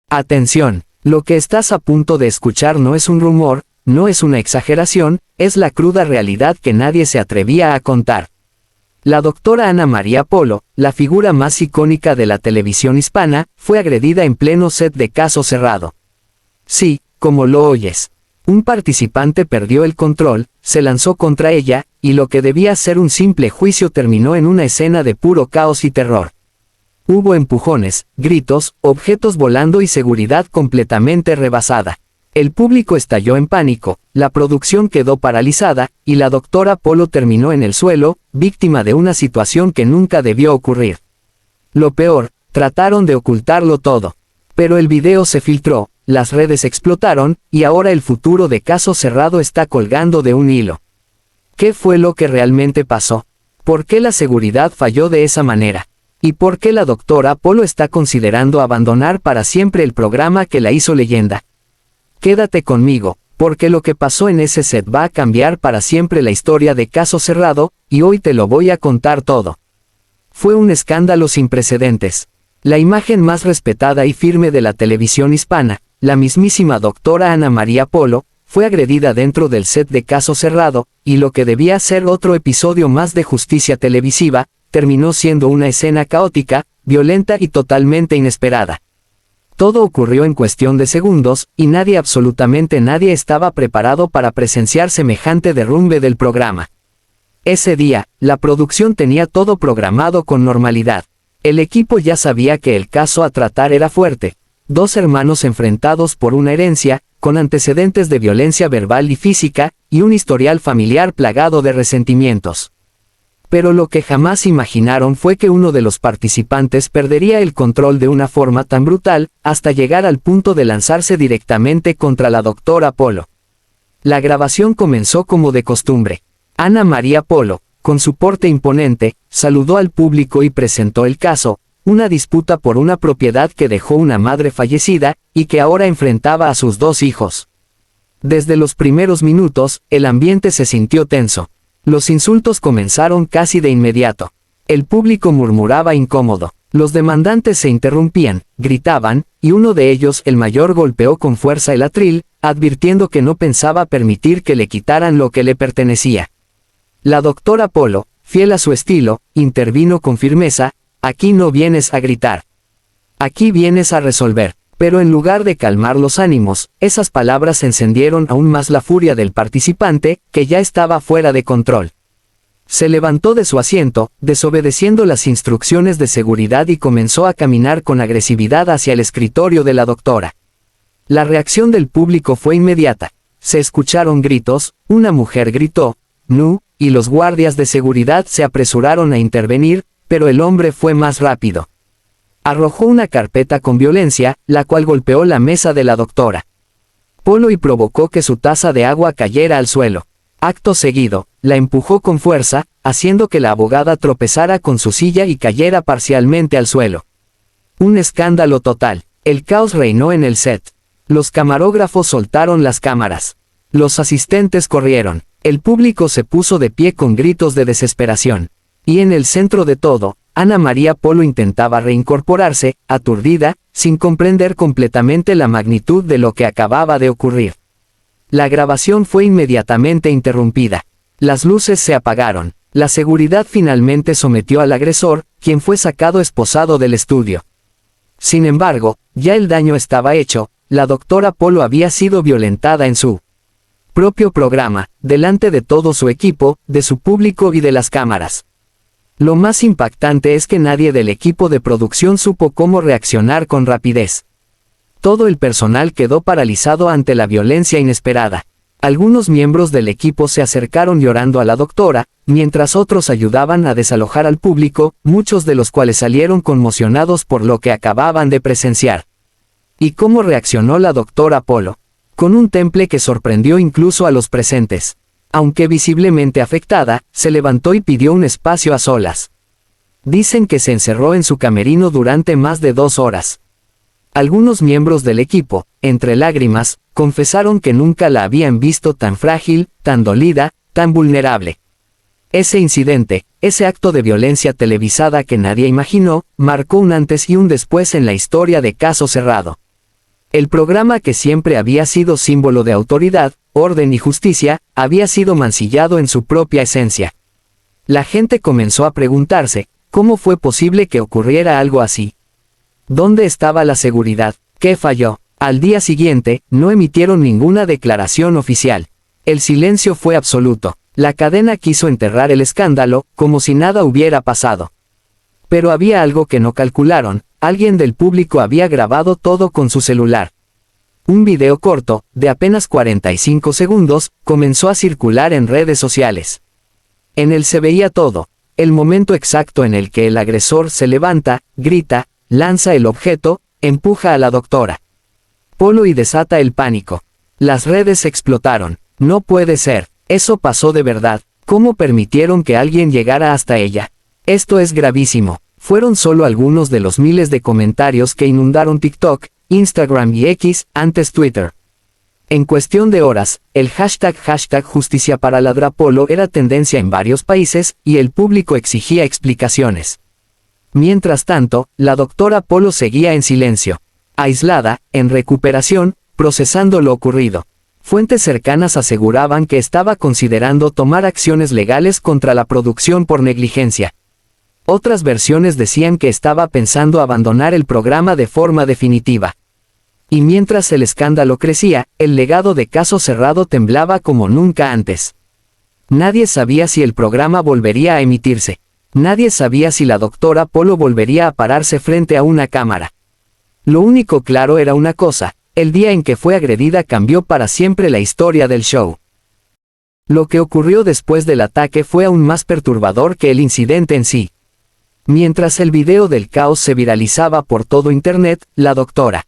Atención, lo que estás a punto de escuchar no es un rumor, no es una exageración, es la cruda realidad que nadie se atrevía a contar. La doctora Ana María Polo, la figura más icónica de la televisión hispana, fue agredida en pleno set de Caso Cerrado. Sí, como lo oyes. Un participante perdió el control, se lanzó contra ella, y lo que debía ser un simple juicio terminó en una escena de puro caos y terror. Hubo empujones, gritos, objetos volando y seguridad completamente rebasada. El público estalló en pánico, la producción quedó paralizada, y la doctora Polo terminó en el suelo, víctima de una situación que nunca debió ocurrir. Lo peor, trataron de ocultarlo todo. Pero el video se filtró, las redes explotaron, y ahora el futuro de Caso Cerrado está colgando de un hilo. ¿Qué fue lo que realmente pasó? ¿Por qué la seguridad falló de esa manera? ¿Y por qué la doctora Polo está considerando abandonar para siempre el programa que la hizo leyenda? Quédate conmigo, porque lo que pasó en ese set va a cambiar para siempre la historia de Caso Cerrado, y hoy te lo voy a contar todo. Fue un escándalo sin precedentes. La imagen más respetada y firme de la televisión hispana, la mismísima doctora Ana María Polo, fue agredida dentro del set de Caso Cerrado, y lo que debía ser otro episodio más de justicia televisiva, terminó siendo una escena caótica, violenta y totalmente inesperada. Todo ocurrió en cuestión de segundos, y nadie, absolutamente nadie, estaba preparado para presenciar semejante derrumbe del programa. Ese día, la producción tenía todo programado con normalidad. El equipo ya sabía que el caso a tratar era fuerte. Dos hermanos enfrentados por una herencia, con antecedentes de violencia verbal y física, y un historial familiar plagado de resentimientos. Pero lo que jamás imaginaron fue que uno de los participantes perdería el control de una forma tan brutal, hasta llegar al punto de lanzarse directamente contra la doctora Polo. La grabación comenzó como de costumbre. Ana María Polo, con su porte imponente, saludó al público y presentó el caso, una disputa por una propiedad que dejó una madre fallecida, y que ahora enfrentaba a sus dos hijos. Desde los primeros minutos, el ambiente se sintió tenso. Los insultos comenzaron casi de inmediato. El público murmuraba incómodo. Los demandantes se interrumpían, gritaban, y uno de ellos, el mayor, golpeó con fuerza el atril, advirtiendo que no pensaba permitir que le quitaran lo que le pertenecía. La doctora Polo, fiel a su estilo, intervino con firmeza: aquí no vienes a gritar. Aquí vienes a resolver. Pero en lugar de calmar los ánimos, esas palabras encendieron aún más la furia del participante, que ya estaba fuera de control. Se levantó de su asiento, desobedeciendo las instrucciones de seguridad, y comenzó a caminar con agresividad hacia el escritorio de la doctora. La reacción del público fue inmediata. Se escucharon gritos, una mujer gritó «¡Nu!», y los guardias de seguridad se apresuraron a intervenir, pero el hombre fue más rápido. Arrojó una carpeta con violencia, la cual golpeó la mesa de la doctora Polo y provocó que su taza de agua cayera al suelo. Acto seguido, la empujó con fuerza, haciendo que la abogada tropezara con su silla y cayera parcialmente al suelo. Un escándalo total. El caos reinó en el set. Los camarógrafos soltaron las cámaras. Los asistentes corrieron. El público se puso de pie con gritos de desesperación. Y en el centro de todo, Ana María Polo intentaba reincorporarse, aturdida, sin comprender completamente la magnitud de lo que acababa de ocurrir. La grabación fue inmediatamente interrumpida. Las luces se apagaron. La seguridad finalmente sometió al agresor, quien fue sacado esposado del estudio. Sin embargo, ya el daño estaba hecho. La doctora Polo había sido violentada en su propio programa, delante de todo su equipo, de su público y de las cámaras. Lo más impactante es que nadie del equipo de producción supo cómo reaccionar con rapidez. Todo el personal quedó paralizado ante la violencia inesperada. Algunos miembros del equipo se acercaron llorando a la doctora, mientras otros ayudaban a desalojar al público, muchos de los cuales salieron conmocionados por lo que acababan de presenciar. ¿Y cómo reaccionó la doctora Polo? Con un temple que sorprendió incluso a los presentes. Aunque visiblemente afectada, se levantó y pidió un espacio a solas. Dicen que se encerró en su camerino durante más de 2 horas. Algunos miembros del equipo, entre lágrimas, confesaron que nunca la habían visto tan frágil, tan dolida, tan vulnerable. Ese incidente, ese acto de violencia televisada que nadie imaginó, marcó un antes y un después en la historia de Caso Cerrado. El programa, que siempre había sido símbolo de autoridad, orden y justicia, había sido mancillado en su propia esencia. La gente comenzó a preguntarse, ¿cómo fue posible que ocurriera algo así? ¿Dónde estaba la seguridad? ¿Qué falló? Al día siguiente, no emitieron ninguna declaración oficial. El silencio fue absoluto. La cadena quiso enterrar el escándalo, como si nada hubiera pasado. Pero había algo que no calcularon: alguien del público había grabado todo con su celular. Un video corto, de apenas 45 segundos, comenzó a circular en redes sociales. En él se veía todo: el momento exacto en el que el agresor se levanta, grita, lanza el objeto, empuja a la doctora Polo y desata el pánico. Las redes explotaron. No puede ser, eso pasó de verdad. ¿Cómo permitieron que alguien llegara hasta ella? Esto es gravísimo. Fueron solo algunos de los miles de comentarios que inundaron TikTok, Instagram y X, antes Twitter. En cuestión de horas, el hashtag Justicia para Ladra Polo era tendencia en varios países, y el público exigía explicaciones. Mientras tanto, la doctora Polo seguía en silencio, aislada, en recuperación, procesando lo ocurrido. Fuentes cercanas aseguraban que estaba considerando tomar acciones legales contra la producción por negligencia. Otras versiones decían que estaba pensando abandonar el programa de forma definitiva. Y mientras el escándalo crecía, el legado de Caso Cerrado temblaba como nunca antes. Nadie sabía si el programa volvería a emitirse. Nadie sabía si la doctora Polo volvería a pararse frente a una cámara. Lo único claro era una cosa: el día en que fue agredida cambió para siempre la historia del show. Lo que ocurrió después del ataque fue aún más perturbador que el incidente en sí. Mientras el video del caos se viralizaba por todo Internet, la doctora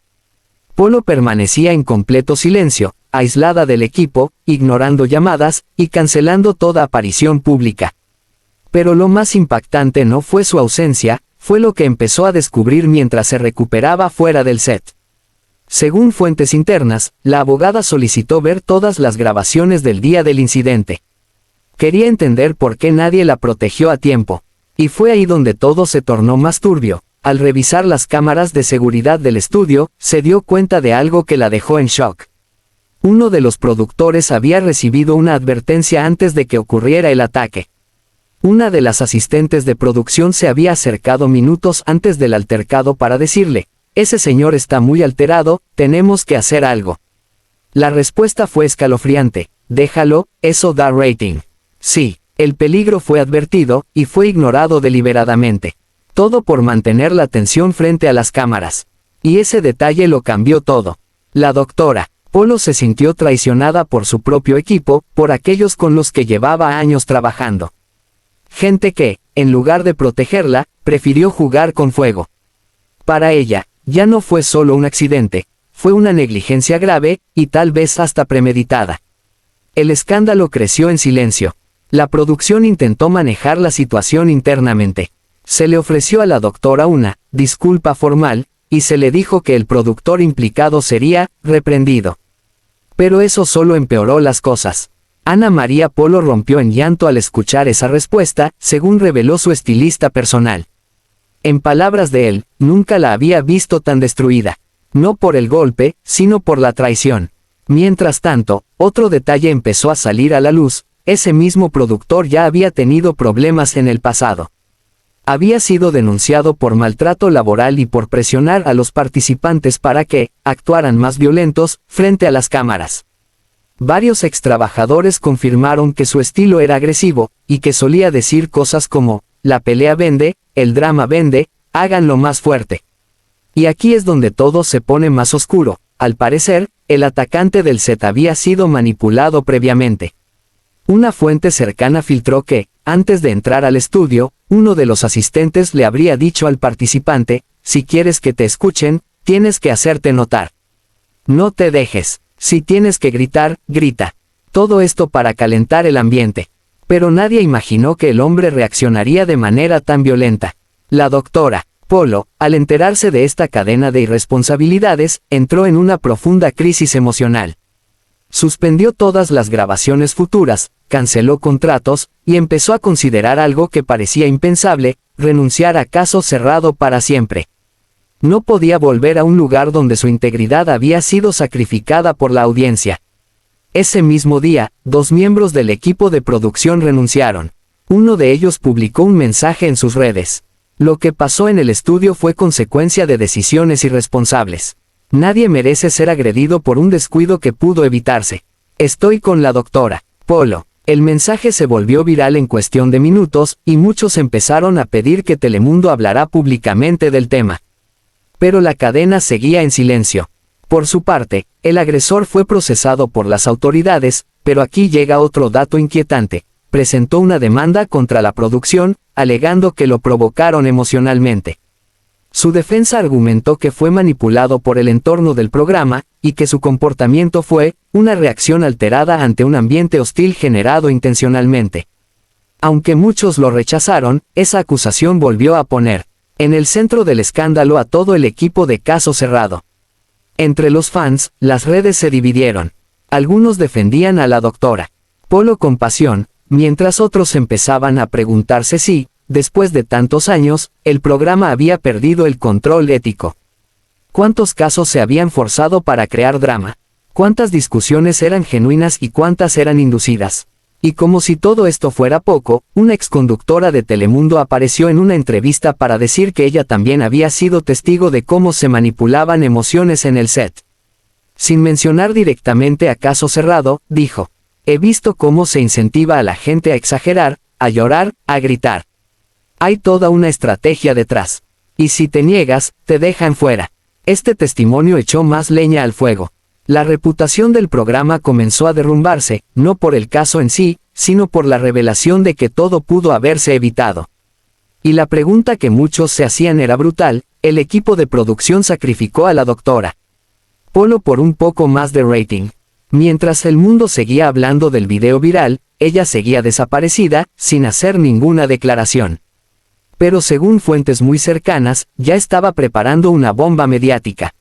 Polo permanecía en completo silencio, aislada del equipo, ignorando llamadas, y cancelando toda aparición pública. Pero lo más impactante no fue su ausencia, fue lo que empezó a descubrir mientras se recuperaba fuera del set. Según fuentes internas, la abogada solicitó ver todas las grabaciones del día del incidente. Quería entender por qué nadie la protegió a tiempo. Y fue ahí donde todo se tornó más turbio. Al revisar las cámaras de seguridad del estudio, se dio cuenta de algo que la dejó en shock. Uno de los productores había recibido una advertencia antes de que ocurriera el ataque. Una de las asistentes de producción se había acercado minutos antes del altercado para decirle: «Ese señor está muy alterado, tenemos que hacer algo». La respuesta fue escalofriante: «Déjalo, eso da rating». Sí, el peligro fue advertido, y fue ignorado deliberadamente. Todo por mantener la atención frente a las cámaras. Y ese detalle lo cambió todo. La doctora Polo se sintió traicionada por su propio equipo, por aquellos con los que llevaba años trabajando. Gente que, en lugar de protegerla, prefirió jugar con fuego. Para ella, ya no fue solo un accidente, fue una negligencia grave, y tal vez hasta premeditada. El escándalo creció en silencio. La producción intentó manejar la situación internamente. Se le ofreció a la doctora una disculpa formal, y se le dijo que el productor implicado sería reprendido. Pero eso solo empeoró las cosas. Ana María Polo rompió en llanto al escuchar esa respuesta, según reveló su estilista personal. En palabras de él, nunca la había visto tan destruida. No por el golpe, sino por la traición. Mientras tanto, otro detalle empezó a salir a la luz: ese mismo productor ya había tenido problemas en el pasado. Había sido denunciado por maltrato laboral y por presionar a los participantes para que actuaran más violentos frente a las cámaras. Varios extrabajadores confirmaron que su estilo era agresivo, y que solía decir cosas como: «La pelea vende, el drama vende, háganlo más fuerte». Y aquí es donde todo se pone más oscuro. Al parecer, el atacante del set había sido manipulado previamente. Una fuente cercana filtró que, antes de entrar al estudio, uno de los asistentes le habría dicho al participante: «Si quieres que te escuchen, tienes que hacerte notar. No te dejes. Si tienes que gritar, grita». Todo esto para calentar el ambiente. Pero nadie imaginó que el hombre reaccionaría de manera tan violenta. La doctora Polo, al enterarse de esta cadena de irresponsabilidades, entró en una profunda crisis emocional. Suspendió todas las grabaciones futuras, canceló contratos, y empezó a considerar algo que parecía impensable: renunciar a Caso Cerrado para siempre. No podía volver a un lugar donde su integridad había sido sacrificada por la audiencia. Ese mismo día, 2 miembros del equipo de producción renunciaron. Uno de ellos publicó un mensaje en sus redes. Lo que pasó en el estudio fue consecuencia de decisiones irresponsables. Nadie merece ser agredido por un descuido que pudo evitarse. Estoy con la doctora Polo. El mensaje se volvió viral en cuestión de minutos, y muchos empezaron a pedir que Telemundo hablara públicamente del tema. Pero la cadena seguía en silencio. Por su parte, el agresor fue procesado por las autoridades, pero aquí llega otro dato inquietante. Presentó una demanda contra la producción, alegando que lo provocaron emocionalmente. Su defensa argumentó que fue manipulado por el entorno del programa, y que su comportamiento fue una reacción alterada ante un ambiente hostil generado intencionalmente. Aunque muchos lo rechazaron, esa acusación volvió a poner en el centro del escándalo a todo el equipo de Caso Cerrado. Entre los fans, las redes se dividieron. Algunos defendían a la doctora Polo con pasión, mientras otros empezaban a preguntarse si, después de tantos años, el programa había perdido el control ético. ¿Cuántos casos se habían forzado para crear drama? ¿Cuántas discusiones eran genuinas y cuántas eran inducidas? Y como si todo esto fuera poco, una exconductora de Telemundo apareció en una entrevista para decir que ella también había sido testigo de cómo se manipulaban emociones en el set. Sin mencionar directamente a Caso Cerrado, dijo: he visto cómo se incentiva a la gente a exagerar, a llorar, a gritar. Hay toda una estrategia detrás. Y si te niegas, te dejan fuera. Este testimonio echó más leña al fuego. La reputación del programa comenzó a derrumbarse, no por el caso en sí, sino por la revelación de que todo pudo haberse evitado. Y la pregunta que muchos se hacían era brutal: el equipo de producción sacrificó a la doctora Polo por un poco más de rating. Mientras el mundo seguía hablando del video viral, ella seguía desaparecida, sin hacer ninguna declaración. Pero según fuentes muy cercanas, ya estaba preparando una bomba mediática.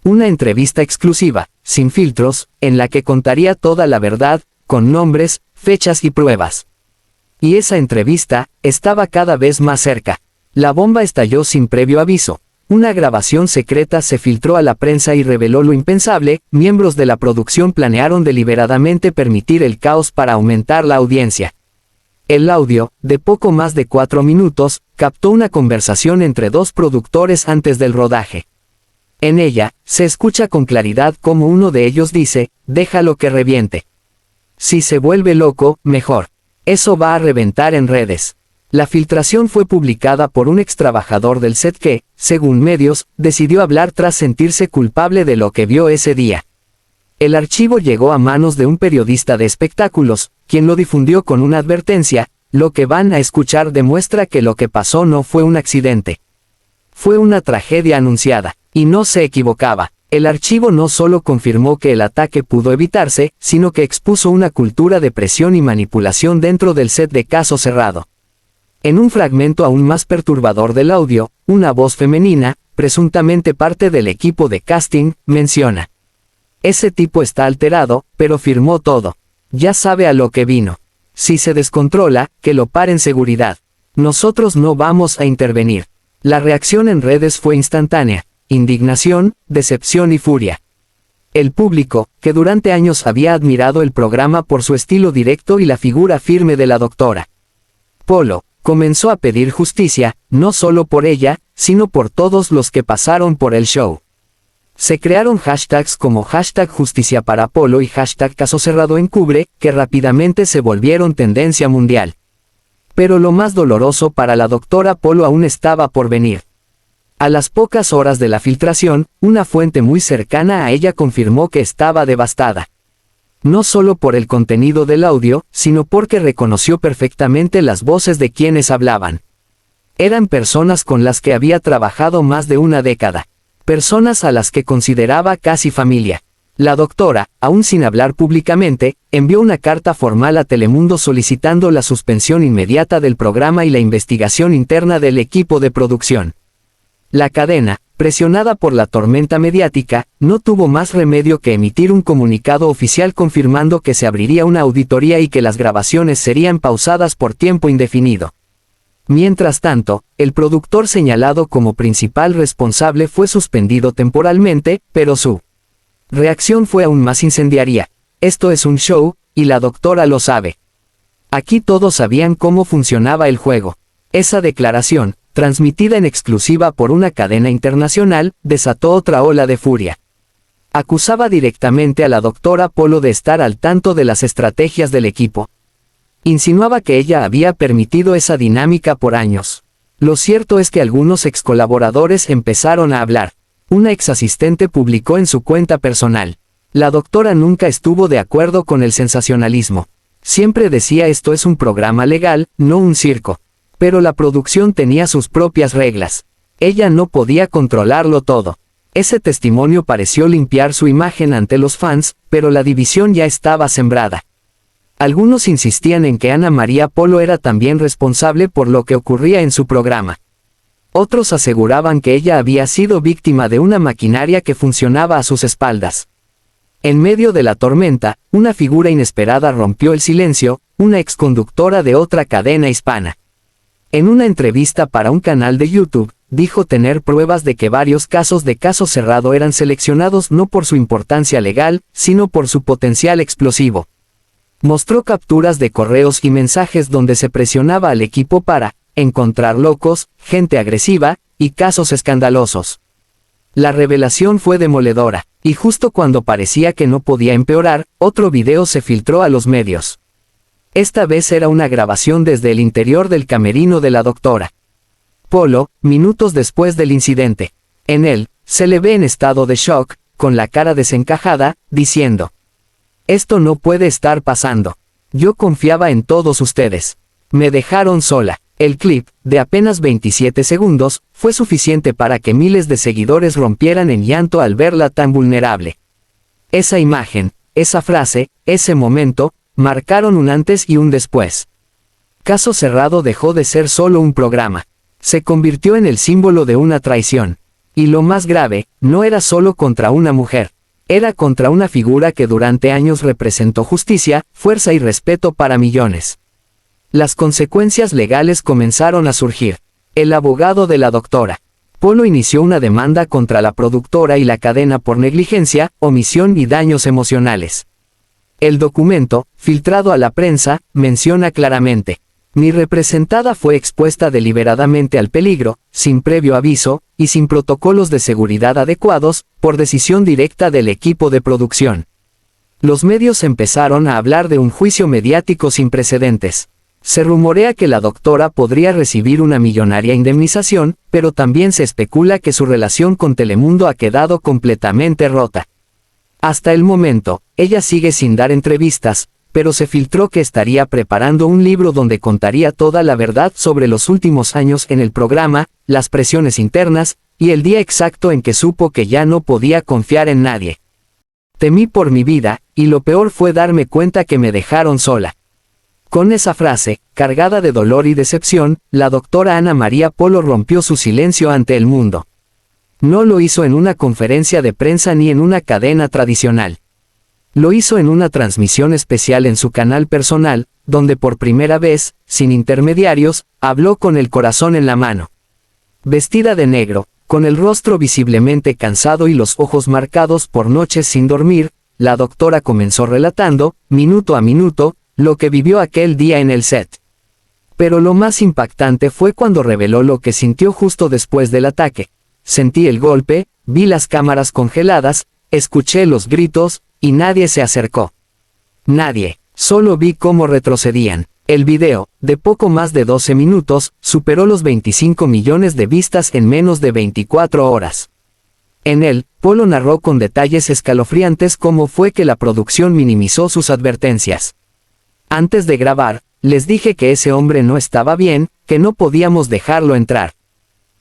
Una entrevista exclusiva, sin filtros, en la que contaría toda la verdad, con nombres, fechas y pruebas. Y esa entrevista estaba cada vez más cerca. La bomba estalló sin previo aviso. Una grabación secreta se filtró a la prensa y reveló lo impensable: miembros de la producción planearon deliberadamente permitir el caos para aumentar la audiencia. El audio, de poco más de 4 minutos, captó una conversación entre 2 productores antes del rodaje. En ella, se escucha con claridad cómo uno de ellos dice: déjalo que reviente. Si se vuelve loco, mejor. Eso va a reventar en redes. La filtración fue publicada por un extrabajador del set que, según medios, decidió hablar tras sentirse culpable de lo que vio ese día. El archivo llegó a manos de un periodista de espectáculos, quien lo difundió con una advertencia: lo que van a escuchar demuestra que lo que pasó no fue un accidente. Fue una tragedia anunciada. Y no se equivocaba. El archivo no solo confirmó que el ataque pudo evitarse, sino que expuso una cultura de presión y manipulación dentro del set de Caso Cerrado. En un fragmento aún más perturbador del audio, una voz femenina, presuntamente parte del equipo de casting, menciona: ese tipo está alterado, pero firmó todo. Ya sabe a lo que vino. Si se descontrola, que lo paren seguridad. Nosotros no vamos a intervenir. La reacción en redes fue instantánea: indignación, decepción y furia. El público, que durante años había admirado el programa por su estilo directo y la figura firme de la doctora Polo, comenzó a pedir justicia, no solo por ella, sino por todos los que pasaron por el show. Se crearon hashtags como #Justicia para Polo y #Caso Cerrado Encubre, que rápidamente se volvieron tendencia mundial. Pero lo más doloroso para la doctora Polo aún estaba por venir. A las pocas horas de la filtración, una fuente muy cercana a ella confirmó que estaba devastada. No solo por el contenido del audio, sino porque reconoció perfectamente las voces de quienes hablaban. Eran personas con las que había trabajado más de una década. Personas a las que consideraba casi familia. La doctora, aún sin hablar públicamente, envió una carta formal a Telemundo solicitando la suspensión inmediata del programa y la investigación interna del equipo de producción. La cadena, presionada por la tormenta mediática, no tuvo más remedio que emitir un comunicado oficial confirmando que se abriría una auditoría y que las grabaciones serían pausadas por tiempo indefinido. Mientras tanto, el productor señalado como principal responsable fue suspendido temporalmente, pero su reacción fue aún más incendiaria. Esto es un show, y la doctora lo sabe. Aquí todos sabían cómo funcionaba el juego. Esa declaración, transmitida en exclusiva por una cadena internacional, desató otra ola de furia. Acusaba directamente a la doctora Polo de estar al tanto de las estrategias del equipo. Insinuaba que ella había permitido esa dinámica por años. Lo cierto es que algunos ex colaboradores empezaron a hablar. Una ex asistente publicó en su cuenta personal: la doctora nunca estuvo de acuerdo con el sensacionalismo. Siempre decía esto es un programa legal, no un circo. Pero la producción tenía sus propias reglas. Ella no podía controlarlo todo. Ese testimonio pareció limpiar su imagen ante los fans, pero la división ya estaba sembrada. Algunos insistían en que Ana María Polo era también responsable por lo que ocurría en su programa. Otros aseguraban que ella había sido víctima de una maquinaria que funcionaba a sus espaldas. En medio de la tormenta, una figura inesperada rompió el silencio, una exconductora de otra cadena hispana. En una entrevista para un canal de YouTube, dijo tener pruebas de que varios casos de caso cerrado eran seleccionados no por su importancia legal, sino por su potencial explosivo. Mostró capturas de correos y mensajes donde se presionaba al equipo para encontrar locos, gente agresiva, y casos escandalosos. La revelación fue demoledora, y justo cuando parecía que no podía empeorar, otro video se filtró a los medios. Esta vez era una grabación desde el interior del camerino de la doctora Polo, minutos después del incidente. En él, se le ve en estado de shock, con la cara desencajada, diciendo: esto no puede estar pasando. Yo confiaba en todos ustedes. Me dejaron sola. El clip, de apenas 27 segundos, fue suficiente para que miles de seguidores rompieran en llanto al verla tan vulnerable. Esa imagen, esa frase, ese momento, marcaron un antes y un después. Caso Cerrado dejó de ser solo un programa. Se convirtió en el símbolo de una traición. Y lo más grave, no era solo contra una mujer. Era contra una figura que durante años representó justicia, fuerza y respeto para millones. Las consecuencias legales comenzaron a surgir. El abogado de la doctora Polo inició una demanda contra la productora y la cadena por negligencia, omisión y daños emocionales. El documento, filtrado a la prensa, menciona claramente: mi representada fue expuesta deliberadamente al peligro, sin previo aviso, y sin protocolos de seguridad adecuados, por decisión directa del equipo de producción. Los medios empezaron a hablar de un juicio mediático sin precedentes. Se rumorea que la doctora podría recibir una millonaria indemnización, pero también se especula que su relación con Telemundo ha quedado completamente rota. Hasta el momento, ella sigue sin dar entrevistas, pero se filtró que estaría preparando un libro donde contaría toda la verdad sobre los últimos años en el programa, las presiones internas, y el día exacto en que supo que ya no podía confiar en nadie. Temí por mi vida, y lo peor fue darme cuenta que me dejaron sola. Con esa frase, cargada de dolor y decepción, la doctora Ana María Polo rompió su silencio ante el mundo. No lo hizo en una conferencia de prensa ni en una cadena tradicional. Lo hizo en una transmisión especial en su canal personal, donde por primera vez, sin intermediarios, habló con el corazón en la mano. Vestida de negro, con el rostro visiblemente cansado y los ojos marcados por noches sin dormir, la doctora comenzó relatando, minuto a minuto, lo que vivió aquel día en el set. Pero lo más impactante fue cuando reveló lo que sintió justo después del ataque. Sentí el golpe, vi las cámaras congeladas, escuché los gritos, y nadie se acercó. Nadie, solo vi cómo retrocedían. El video, de poco más de 12 minutos, superó los 25 millones de vistas en menos de 24 horas. En él, Polo narró con detalles escalofriantes cómo fue que la producción minimizó sus advertencias. Antes de grabar, les dije que ese hombre no estaba bien, que no podíamos dejarlo entrar.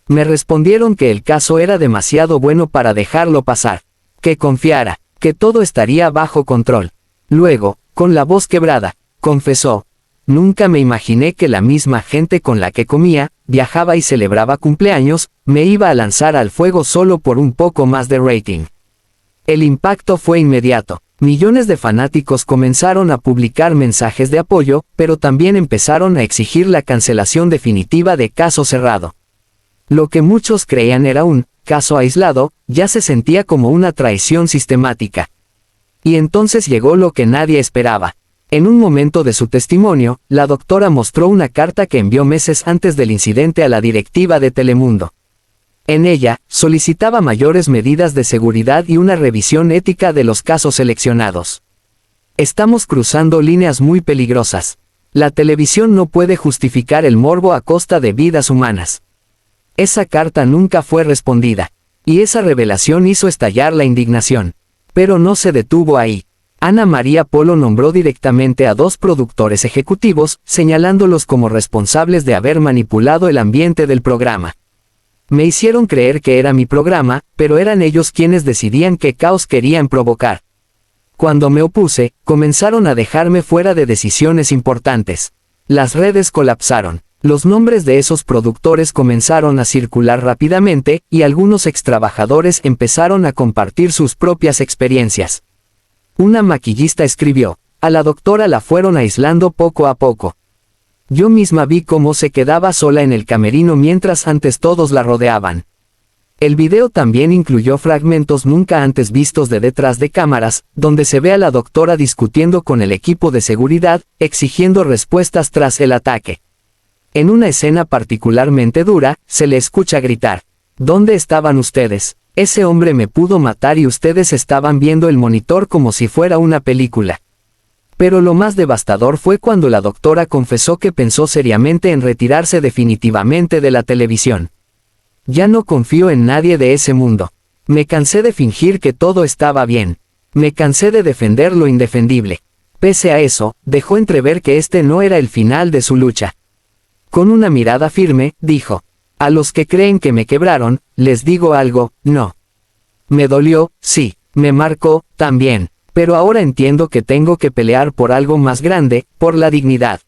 Me respondieron que el caso era demasiado bueno para dejarlo pasar, que confiara, que todo estaría bajo control. Luego, con la voz quebrada, confesó: nunca me imaginé que la misma gente con la que comía, viajaba y celebraba cumpleaños, me iba a lanzar al fuego solo por un poco más de rating. El impacto fue inmediato. Millones de fanáticos comenzaron a publicar mensajes de apoyo, pero también empezaron a exigir la cancelación definitiva de Caso Cerrado. Lo que muchos creían era un caso aislado, ya se sentía como una traición sistemática. Y entonces llegó lo que nadie esperaba. En un momento de su testimonio, la doctora mostró una carta que envió meses antes del incidente a la directiva de Telemundo. En ella, solicitaba mayores medidas de seguridad y una revisión ética de los casos seleccionados. Estamos cruzando líneas muy peligrosas. La televisión no puede justificar el morbo a costa de vidas humanas. Esa carta nunca fue respondida, y esa revelación hizo estallar la indignación. Pero no se detuvo ahí. Ana María Polo nombró directamente a 2 productores ejecutivos, señalándolos como responsables de haber manipulado el ambiente del programa. Me hicieron creer que era mi programa, pero eran ellos quienes decidían qué caos querían provocar. Cuando me opuse, comenzaron a dejarme fuera de decisiones importantes. Las redes colapsaron. Los nombres de esos productores comenzaron a circular rápidamente, y algunos extrabajadores empezaron a compartir sus propias experiencias. Una maquillista escribió: a la doctora la fueron aislando poco a poco. Yo misma vi cómo se quedaba sola en el camerino mientras antes todos la rodeaban. El video también incluyó fragmentos nunca antes vistos de detrás de cámaras, donde se ve a la doctora discutiendo con el equipo de seguridad, exigiendo respuestas tras el ataque. En una escena particularmente dura, se le escucha gritar: ¿dónde estaban ustedes? Ese hombre me pudo matar y ustedes estaban viendo el monitor como si fuera una película. Pero lo más devastador fue cuando la doctora confesó que pensó seriamente en retirarse definitivamente de la televisión. Ya no confío en nadie de ese mundo. Me cansé de fingir que todo estaba bien. Me cansé de defender lo indefendible. Pese a eso, dejó entrever que este no era el final de su lucha. Con una mirada firme, dijo: a los que creen que me quebraron, les digo algo, no. Me dolió, sí, me marcó, también. Pero ahora entiendo que tengo que pelear por algo más grande, por la dignidad.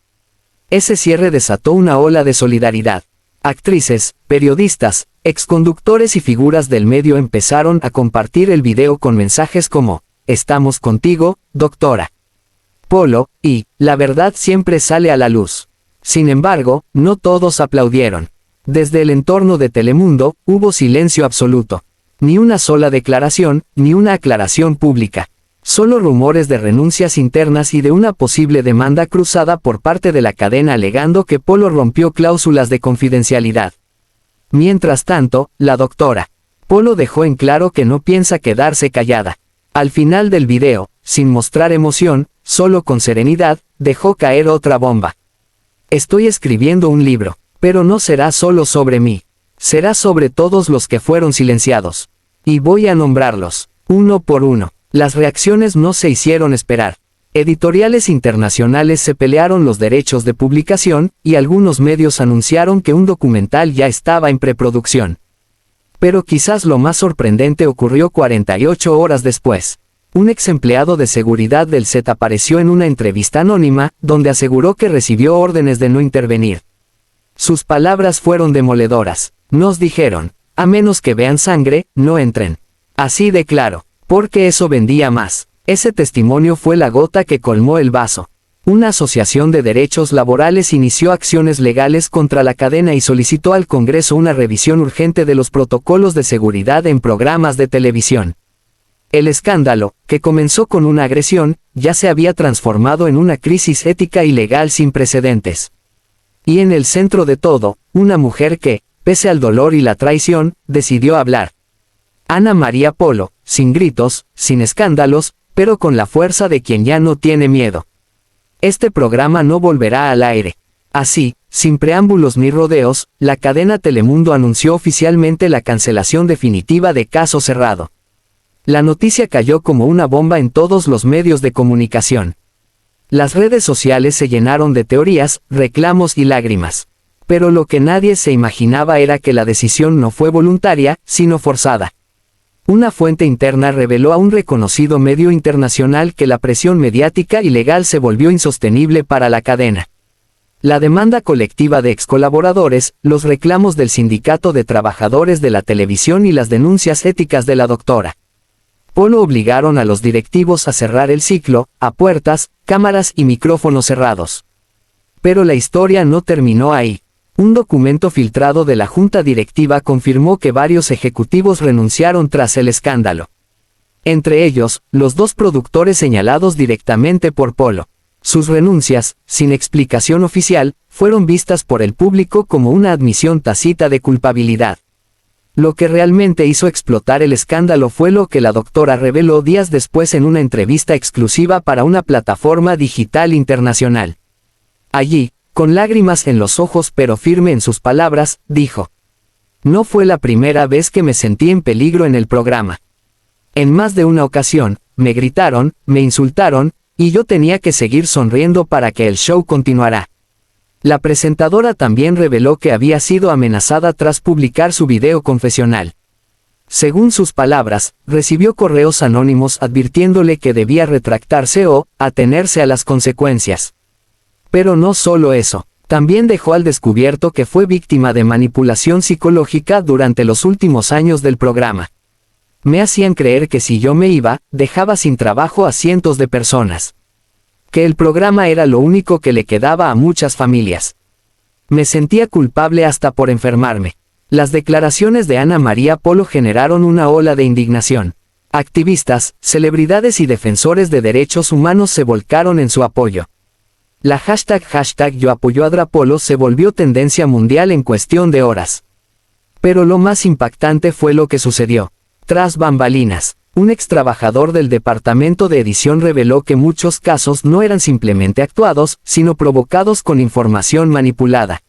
Ese cierre desató una ola de solidaridad. Actrices, periodistas, exconductores y figuras del medio empezaron a compartir el video con mensajes como: estamos contigo, doctora Polo, y la verdad siempre sale a la luz. Sin embargo, no todos aplaudieron. Desde el entorno de Telemundo, hubo silencio absoluto. Ni una sola declaración, ni una aclaración pública. Solo rumores de renuncias internas y de una posible demanda cruzada por parte de la cadena alegando que Polo rompió cláusulas de confidencialidad. Mientras tanto, la doctora Polo dejó en claro que no piensa quedarse callada. Al final del video, sin mostrar emoción, solo con serenidad, dejó caer otra bomba. Estoy escribiendo un libro, pero no será solo sobre mí. Será sobre todos los que fueron silenciados. Y voy a nombrarlos, uno por uno. Las reacciones no se hicieron esperar. Editoriales internacionales se pelearon los derechos de publicación, y algunos medios anunciaron que un documental ya estaba en preproducción. Pero quizás lo más sorprendente ocurrió 48 horas después. Un ex empleado de seguridad del set apareció en una entrevista anónima, donde aseguró que recibió órdenes de no intervenir. Sus palabras fueron demoledoras. Nos dijeron: a menos que vean sangre, no entren. Así de claro. Porque eso vendía más. Ese testimonio fue la gota que colmó el vaso. Una asociación de derechos laborales inició acciones legales contra la cadena y solicitó al Congreso una revisión urgente de los protocolos de seguridad en programas de televisión. El escándalo, que comenzó con una agresión, ya se había transformado en una crisis ética y legal sin precedentes. Y en el centro de todo, una mujer que, pese al dolor y la traición, decidió hablar. Ana María Polo, sin gritos, sin escándalos, pero con la fuerza de quien ya no tiene miedo. Este programa no volverá al aire. Así, sin preámbulos ni rodeos, la cadena Telemundo anunció oficialmente la cancelación definitiva de Caso Cerrado. La noticia cayó como una bomba en todos los medios de comunicación. Las redes sociales se llenaron de teorías, reclamos y lágrimas. Pero lo que nadie se imaginaba era que la decisión no fue voluntaria, sino forzada. Una fuente interna reveló a un reconocido medio internacional que la presión mediática y legal se volvió insostenible para la cadena. La demanda colectiva de excolaboradores, los reclamos del Sindicato de Trabajadores de la Televisión y las denuncias éticas de la doctora Polo obligaron a los directivos a cerrar el ciclo, a puertas, cámaras y micrófonos cerrados. Pero la historia no terminó ahí. Un documento filtrado de la junta directiva confirmó que varios ejecutivos renunciaron tras el escándalo. Entre ellos, los 2 productores señalados directamente por Polo. Sus renuncias, sin explicación oficial, fueron vistas por el público como una admisión tácita de culpabilidad. Lo que realmente hizo explotar el escándalo fue lo que la doctora reveló días después en una entrevista exclusiva para una plataforma digital internacional. Allí, con lágrimas en los ojos pero firme en sus palabras, dijo: "No fue la primera vez que me sentí en peligro en el programa. En más de una ocasión, me gritaron, me insultaron, y yo tenía que seguir sonriendo para que el show continuara". La presentadora también reveló que había sido amenazada tras publicar su video confesional. Según sus palabras, recibió correos anónimos advirtiéndole que debía retractarse o atenerse a las consecuencias. Pero no solo eso, también dejó al descubierto que fue víctima de manipulación psicológica durante los últimos años del programa. Me hacían creer que si yo me iba, dejaba sin trabajo a cientos de personas. Que el programa era lo único que le quedaba a muchas familias. Me sentía culpable hasta por enfermarme. Las declaraciones de Ana María Polo generaron una ola de indignación. Activistas, celebridades y defensores de derechos humanos se volcaron en su apoyo. La hashtag Yo apoyo a Polo se volvió tendencia mundial en cuestión de horas. Pero lo más impactante fue lo que sucedió. Tras bambalinas, un ex trabajador del departamento de edición reveló que muchos casos no eran simplemente actuados, sino provocados con información manipulada.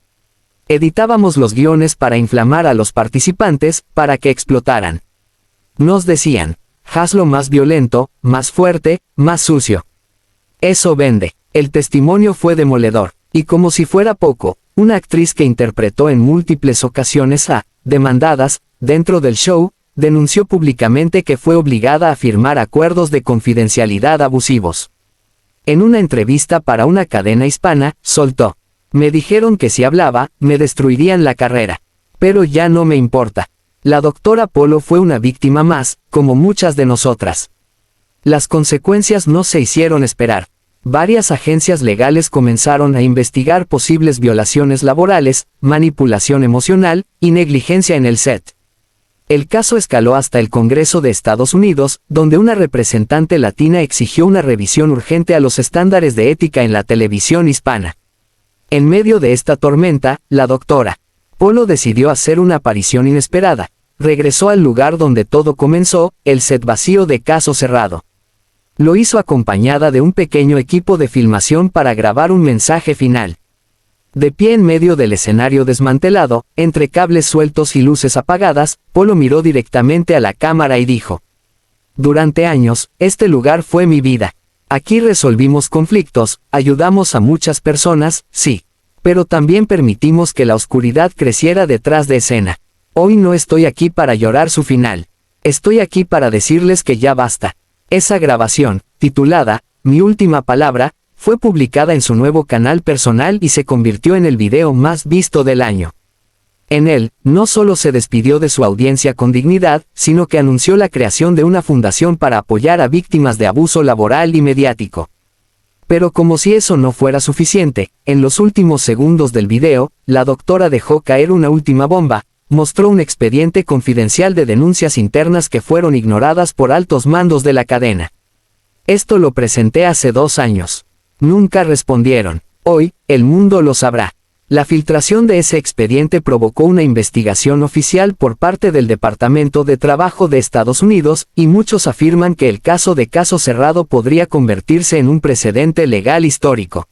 Editábamos los guiones para inflamar a los participantes, para que explotaran. Nos decían: hazlo más violento, más fuerte, más sucio. Eso vende. El testimonio fue demoledor. Y como si fuera poco, una actriz que interpretó en múltiples ocasiones a demandadas dentro del show, denunció públicamente que fue obligada a firmar acuerdos de confidencialidad abusivos. En una entrevista para una cadena hispana, soltó: "Me dijeron que si hablaba, me destruirían la carrera. Pero ya no me importa". La doctora Polo fue una víctima más, como muchas de nosotras. Las consecuencias no se hicieron esperar. Varias agencias legales comenzaron a investigar posibles violaciones laborales, manipulación emocional y negligencia en el set. El caso escaló hasta el Congreso de Estados Unidos, donde una representante latina exigió una revisión urgente a los estándares de ética en la televisión hispana. En medio de esta tormenta, la doctora Polo decidió hacer una aparición inesperada. Regresó al lugar donde todo comenzó, el set vacío de Caso Cerrado. Lo hizo acompañada de un pequeño equipo de filmación para grabar un mensaje final. De pie en medio del escenario desmantelado, entre cables sueltos y luces apagadas, Polo miró directamente a la cámara y dijo: "Durante años, este lugar fue mi vida. Aquí resolvimos conflictos, ayudamos a muchas personas, sí. Pero también permitimos que la oscuridad creciera detrás de escena. Hoy no estoy aquí para llorar su final. Estoy aquí para decirles que ya basta". Esa grabación, titulada "Mi última palabra", fue publicada en su nuevo canal personal y se convirtió en el video más visto del año. En él, no solo se despidió de su audiencia con dignidad, sino que anunció la creación de una fundación para apoyar a víctimas de abuso laboral y mediático. Pero como si eso no fuera suficiente, en los últimos segundos del video, la doctora dejó caer una última bomba. Mostró un expediente confidencial de denuncias internas que fueron ignoradas por altos mandos de la cadena. "Esto lo presenté hace 2 años. Nunca respondieron. Hoy, el mundo lo sabrá". La filtración de ese expediente provocó una investigación oficial por parte del Departamento de Trabajo de Estados Unidos, y muchos afirman que el caso de Caso Cerrado podría convertirse en un precedente legal histórico.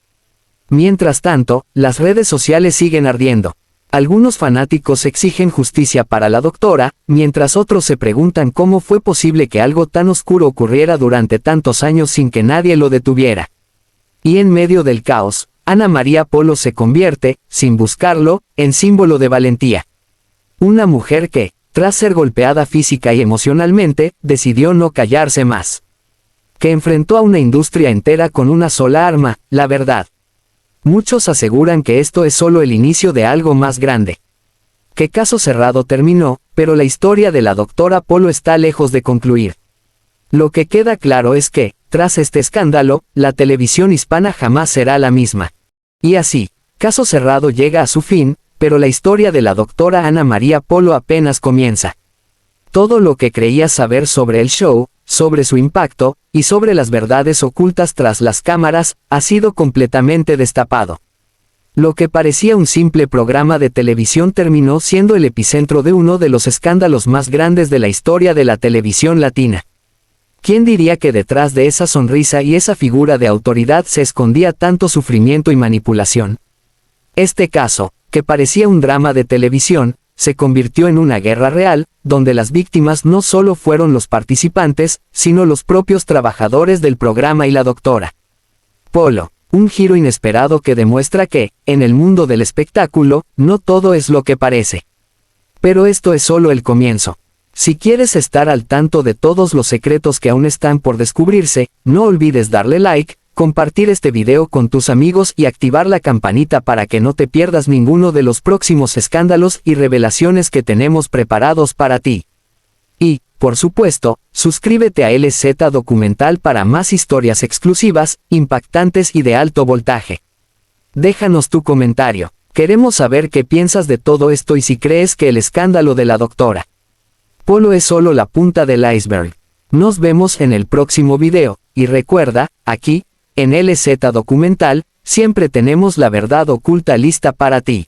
Mientras tanto, las redes sociales siguen ardiendo. Algunos fanáticos exigen justicia para la doctora, mientras otros se preguntan cómo fue posible que algo tan oscuro ocurriera durante tantos años sin que nadie lo detuviera. Y en medio del caos, Ana María Polo se convierte, sin buscarlo, en símbolo de valentía. Una mujer que, tras ser golpeada física y emocionalmente, decidió no callarse más. Que enfrentó a una industria entera con una sola arma, la verdad. Muchos aseguran que esto es solo el inicio de algo más grande. Que Caso Cerrado terminó, pero la historia de la doctora Polo está lejos de concluir. Lo que queda claro es que, tras este escándalo, la televisión hispana jamás será la misma. Y así, Caso Cerrado llega a su fin, pero la historia de la doctora Ana María Polo apenas comienza. Todo lo que creías saber sobre el show, sobre su impacto, y sobre las verdades ocultas tras las cámaras, ha sido completamente destapado. Lo que parecía un simple programa de televisión terminó siendo el epicentro de uno de los escándalos más grandes de la historia de la televisión latina. ¿Quién diría que detrás de esa sonrisa y esa figura de autoridad se escondía tanto sufrimiento y manipulación? Este caso, que parecía un drama de televisión, se convirtió en una guerra real, donde las víctimas no solo fueron los participantes, sino los propios trabajadores del programa y la doctora Polo. Un giro inesperado que demuestra que, en el mundo del espectáculo, no todo es lo que parece. Pero esto es solo el comienzo. Si quieres estar al tanto de todos los secretos que aún están por descubrirse, no olvides darle like, compartir este video con tus amigos y activar la campanita para que no te pierdas ninguno de los próximos escándalos y revelaciones que tenemos preparados para ti. Y, por supuesto, suscríbete a LZ Documental para más historias exclusivas, impactantes y de alto voltaje. Déjanos tu comentario. Queremos saber qué piensas de todo esto y si crees que el escándalo de la doctora Polo es solo la punta del iceberg. Nos vemos en el próximo video, y recuerda, aquí, en LZ Documental, siempre tenemos la verdad oculta lista para ti.